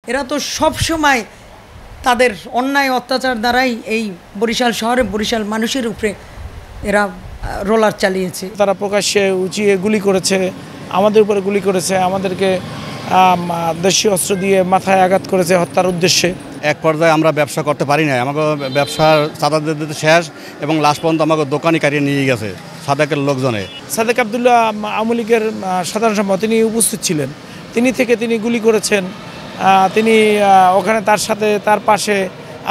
এরা তো সব সময় তাদের অন্যায় অত্যাচার দ্বারাই এই বরিশাল শহরে বরিশাল মানুষের উপরে এরা রোলার চালিয়েছে। তারা প্রকাশ্যে উঁচিয়ে গুলি করেছে, আমাদের উপরে গুলি করেছে, আমাদেরকে দেশীয় অস্ত্র দিয়ে মাথায় আঘাত করেছে হত্যার উদ্দেশ্যে। এক পর্যায়ে আমরা ব্যবসা করতে পারি না, আমাকে ব্যবসার চাঁদা দিতে শেষ এবং লাস্ট পর্যন্ত আমাকে দোকানি কাটিয়ে নিয়ে গেছে সাদেকের লোকজনে। সাদেক আবদুল্লাহ আওয়ামী লীগের সাধারণ সম্পাদক, তিনি উপস্থিত ছিলেন, তিনি গুলি করেছেন। তিনি ওখানে তার সাথে তার পাশে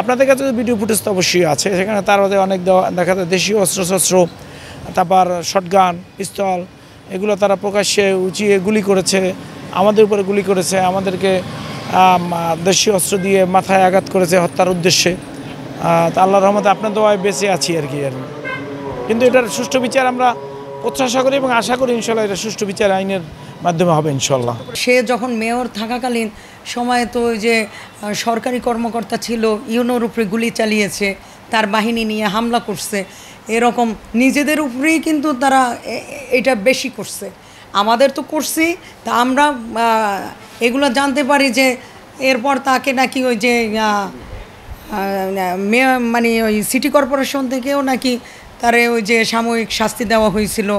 আপনাদের কাছে ভিডিও ফুটেজ তো অবশ্যই আছে, সেখানে তার মধ্যে অনেক দেখা যায় দেশীয় অস্ত্রশস্ত্র, তারপর শটগান, পিস্তল, এগুলো তারা প্রকাশ্যে উঁচিয়ে গুলি করেছে, আমাদের উপরে গুলি করেছে, আমাদেরকে দেশীয় অস্ত্র দিয়ে মাথায় আঘাত করেছে হত্যার উদ্দেশ্যে। তা আল্লাহর রহমতে আপনার দোয়ায় বেঁচে আছি আর কি। কিন্তু এটার সুষ্ঠু বিচার আমরা প্রত্যাশা করি এবং আশা করি ইনশাল্লাহ এটা সুষ্ঠু বিচার আইনের মাধ্যমে হবে ইনশাল্লাহ। সে যখন মেয়র থাকাকালীন সময়ে তো ওই যে সরকারি কর্মকর্তা ছিল, ইউনোর উপরে গুলি চালিয়েছে, তার বাহিনী নিয়ে হামলা করছে, এরকম নিজেদের উপরেই কিন্তু তারা এটা বেশি করছে। আমাদের তো করছি, তা আমরা এগুলো জানতে পারি যে এরপর তাকে নাকি ওই যে মানে ওই সিটি কর্পোরেশন থেকেও নাকি তারে ওই যে সাময়িক শাস্তি দেওয়া হয়েছিল,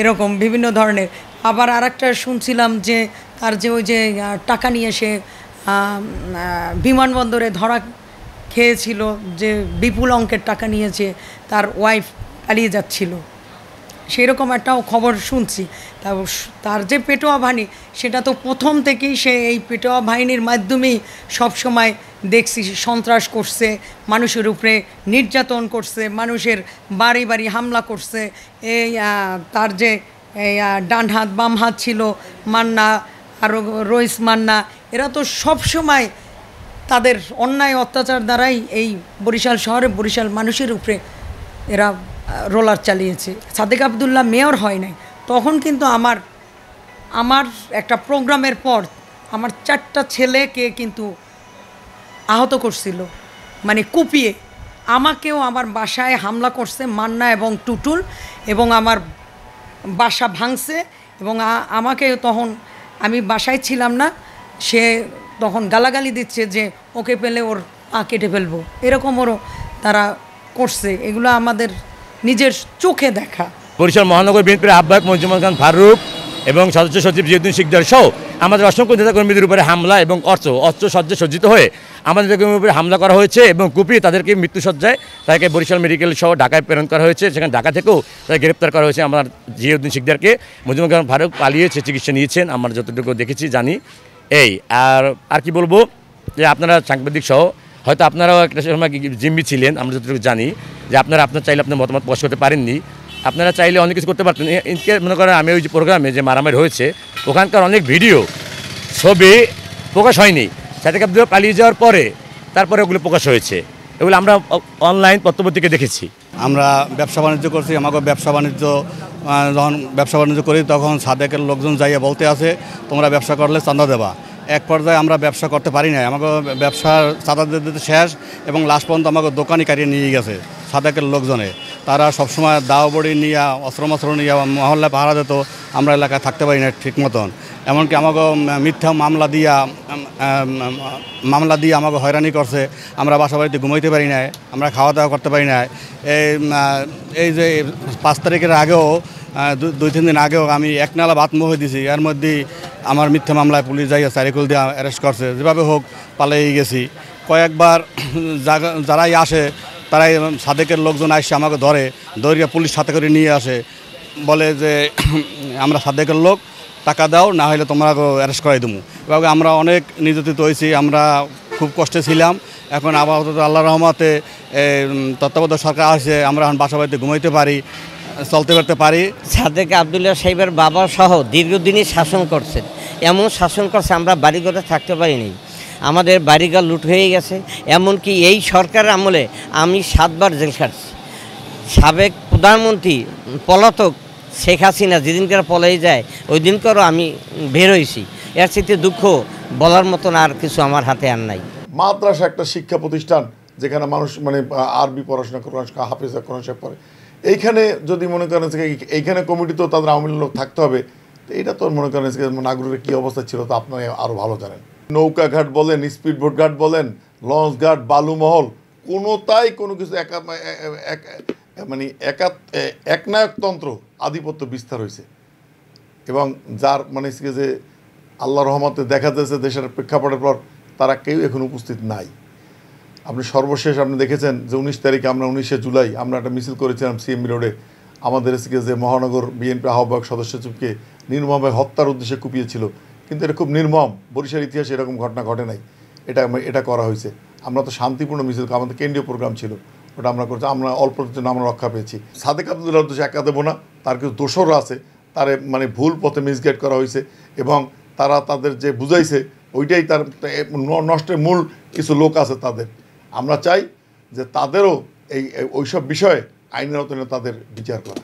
এরকম বিভিন্ন ধরনের। আবার আরেকটা শুনছিলাম যে তার যে ওই যে টাকা নিয়ে সে বিমানবন্দরে ধরা খেয়েছিল, যে বিপুল অঙ্কের টাকা নিয়েছে, তার ওয়াইফ পালিয়ে যাচ্ছিল, সেরকম একটাও খবর শুনছি। তার যে পেটোয়া বাহিনী, সেটা তো প্রথম থেকেই সে এই পেটোয়া বাহিনীর মাধ্যমেই সবসময় দেখছি সন্ত্রাস করছে, মানুষের উপরে নির্যাতন করছে, মানুষের বাড়ি বাড়ি হামলা করছে। এই তার যে এই ডান হাত বাম হাত ছিল মান্না আর রইস মান্না, এরা তো সবসময় তাদের অন্যায় অত্যাচার দ্বারাই এই বরিশাল শহরে বরিশাল মানুষের উপরে এরা রোলার চালিয়েছে। সাদেক আবদুল্লাহ মেয়র হয় নাই তখন, কিন্তু আমার একটা প্রোগ্রামের পর আমার 4টা ছেলেকে কিন্তু আহত করছিল, মানে কুপিয়ে। আমাকেও আমার বাসায় হামলা করছে মান্না এবং টুটুল, এবং আমার বাসা ভাঙছে, এবং আমাকে তখন আমি বাসায় ছিলাম না, সে তখন গালাগালি দিচ্ছে যে ওকে পেলে ওর পা কেটে ফেলবো, এরকম ওরও তারা করছে। এগুলো আমাদের নিজের চোখে দেখা। বরিশাল মহানগর বিএনপির আহ্বায়ক মঞ্জুমান খান ফারুক এবং সদস্য সচিব জিয়াউদ্দিন শিকদার সহ আমাদের অসংখ্য নেতাকর্মীদের উপরে হামলা এবং অস্ত্র সজ্জা সজ্জিত হয়ে আমাদের নেতাকর্মীর উপরে হামলা করা হয়েছে এবং কুপিয়ে তাদেরকে মৃত্যুসজ্জায় তাকে বরিশাল মেডিকেল সহ ঢাকায় প্রেরণ করা হয়েছে। সেখানে ঢাকা থেকেও তাকে গ্রেপ্তার করা হয়েছে। আমার জিয়াউদ্দিন শিকদারকে মঞ্জুমান খান ফারুক পালিয়েছে, চিকিৎসা নিয়েছেন, আমরা যতটুকু দেখেছি জানি। আর কি বলবো, যে আপনারা সাংবাদিক সহ হয়তো আপনারাও একটা সময় জিম্মি ছিলেন, আমরা যতটুকু জানি যে আপনারা চাইলে আপনার মতামত প্রকাশ করতে পারেননি। আপনারা চাইলে অনেক কিছু করতে পারতেন। ইনকে মনে করেন আমি ওই যে প্রোগ্রামে যে মারামারি হয়েছে ওখানকার অনেক ভিডিও ছবি প্রকাশ হয়নি, সাদেক আবদুল্লাহ পালিয়ে যাওয়ার পরে তারপরে ওগুলো প্রকাশ হয়েছে, এগুলো আমরা অনলাইন পত্রপত্রিকা দেখেছি। আমরা ব্যবসা বাণিজ্য করছি, আমাকে যখন ব্যবসা বাণিজ্য করি তখন সাদেকের লোকজন যাইয়া বলতে আছে তোমরা ব্যবসা করলে চাঁদা দেবা। এক পর্যায়ে আমরা ব্যবসা করতে পারি না, আমাকে ব্যবসার চাঁদা দিতে শেষ এবং লাস্ট পর্যন্ত আমাকে দোকানি কাটিয়ে নিয়ে গেছে সাদেকের লোকজনে। তারা সবসময় দাও বড়ি নিয়ে অস্ত্র নিয়ে মহল্লায় পাহারা দিত, আমরা এলাকায় থাকতে পারি না ঠিক মতন। এমনকি আমাকে মিথ্যা মামলা দিয়ে আমাকে হয়রানি করছে, আমরা বাসা বাড়িতে ঘুমাইতে পারি না, আমরা খাওয়া দাওয়া করতে পারি না। এই যে 5 তারিখের আগেও 2-3 দিন আগেও আমি একনালা ভাত মুখে দিছি, এর মধ্যেই আমার মিথ্যা মামলায় পুলিশ যাইয়া সাইকেল দিয়ে অ্যারেস্ট করছে। যেভাবে হোক পালিয়ে গেছি। কয়েকবার যারাই আসে তারাই সাদেকের লোকজন আসে আমাকে ধরিয়া পুলিশ সাথে করে নিয়ে আসে, বলে যে আমরা সাদেকের লোক, টাকা দাও, না হলে তোমরা অ্যারেস্ট করাই দেবো। এভাবে আমরা অনেক নির্যাতিত হয়েছি, আমরা খুব কষ্টে ছিলাম। এখন আপাতত আল্লাহর রহমতে তত্ত্বাবধায়ক সরকার আসে, আমরা এখন বাসা বাড়িতে ঘুমাইতে পারি, চলতে করতে পারি। সাদেক আবদুল্লাহ সাহেবের বাবা সহ দীর্ঘদিনই শাসন করছেন, এমন শাসন করছে আমরা বাড়িঘরে থাকতে পারিনি, আমাদের বাড়িঘর লুট হয়ে গেছে। এমনকি এই সরকারের আমলে আমি 7বার জেল খাটছি। সাবেক প্রধানমন্ত্রী পলাতক শেখ হাসিনা যেদিনকার পলাই যায় ওই দিনকারও আমি বের হয়েছি। এর সাথে দুঃখ বলার মতন আর কিছু আমার হাতে আর নাই। মাদ্রাসা একটা শিক্ষা প্রতিষ্ঠান যেখানে মানুষ মানে আরবি পড়াশোনা করে, হাফেজা কোরআন শরীফ পড়ে। এইখানে যদি মনে করেন এইখানে কমিটি তো তাদের আওয়ামী লোক থাকতে হবে, তো এটা তো মনে করেন নাগরিকের কী অবস্থা ছিল তো আপনি আরও ভালো জানেন। নৌকা ঘাট বলেন, স্পিডবোট ঘাট বলেন, লঞ্চ ঘাট, বালুমহল, কোনোটাই কোনো কিছু মানে একনায়কতন্ত্র আধিপত্য বিস্তার হয়েছে। এবং যার মানে যে আল্লাহ রহমতে দেখা যাচ্ছে দেশের প্রেক্ষাপটের পর তারা কেউ এখন উপস্থিত নাই। আপনি সর্বশেষ আপনি দেখেছেন যে 19 তারিখে আমরা 19শে জুলাই আমরা একটা মিছিল করেছিলাম সিএমবি রোডে। আমাদের যে মহানগর বিএনপি আহ্বায়ক সদস্য চুপকে নির্মমভাবে হত্যার উদ্দেশ্যে কুপিয়েছিল, কিন্তু এটা খুব নির্মম। বরিশাল ইতিহাসে এরকম ঘটনা ঘটে নাই। এটা করা হয়েছে। আমরা তো শান্তিপূর্ণ মিছিল, আমাদের কেন্দ্রীয় প্রোগ্রাম ছিল, ওটা আমরা করছি। আমরা অল্পের জন্য আমরা রক্ষা পেয়েছি। সাদেক আবদুল্লাহর দোষে একা দেবো না, তার কিছু দোষরও আছে, তারে মানে ভুল পথে মিসগাইড করা হয়েছে এবং তারা তাদের যে বুঝাইছে ওইটাই তার নষ্টের মূল কিছু লোক আছে তাদের। আমরা চাই যে তাদেরও ওইসব বিষয়ে আইনের আওতায় তাদের বিচার করা।